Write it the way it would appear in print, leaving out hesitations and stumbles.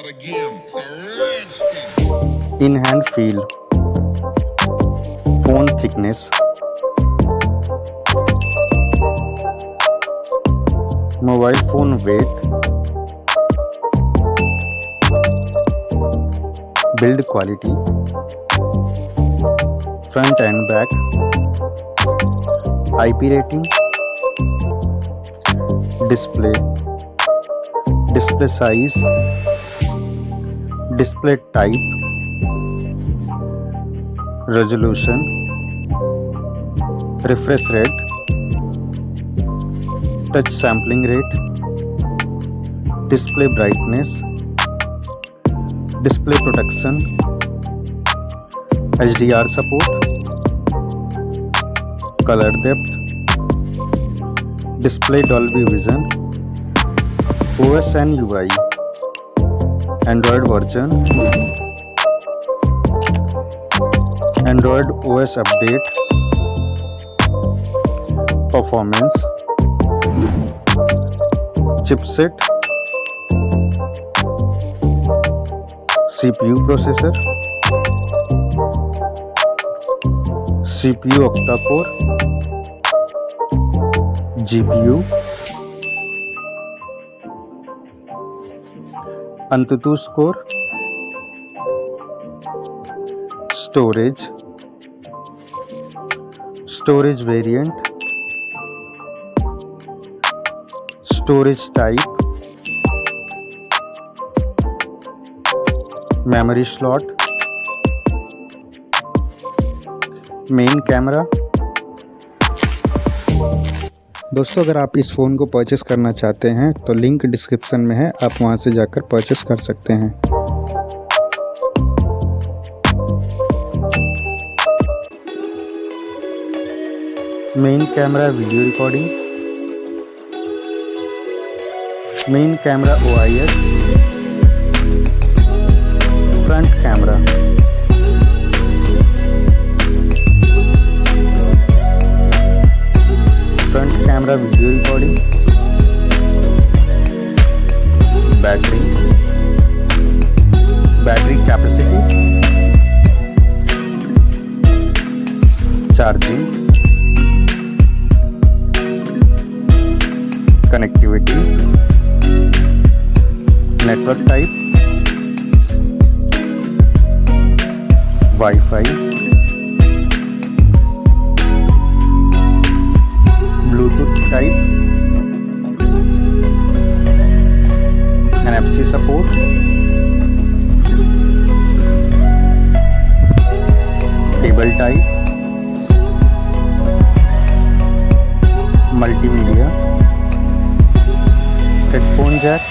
the game. It's a rich thing. In hand feel, phone thickness, mobile phone weight, build quality, front and back, IP rating, display size, display type, resolution, refresh rate, touch sampling rate, display brightness, display protection, HDR support, color depth, display Dolby Vision, OS and UI, Android version, Android OS update, performance, chipset, CPU processor, CPU octa-core, GPU, AnTuTu score, storage variant, storage type, memory slot, main camera. दोस्तों, अगर आप इस phone को purchase करना चाहते हैं तो link description में है, आप वहां से जाकर परचेस कर सकते हैं। Main camera video recording, main camera OIS, front camera, front camera video recording, battery capacity, charging, connectivity, network type, wifi, Bluetooth type, NFC support, cable type, multimedia, headphone jack,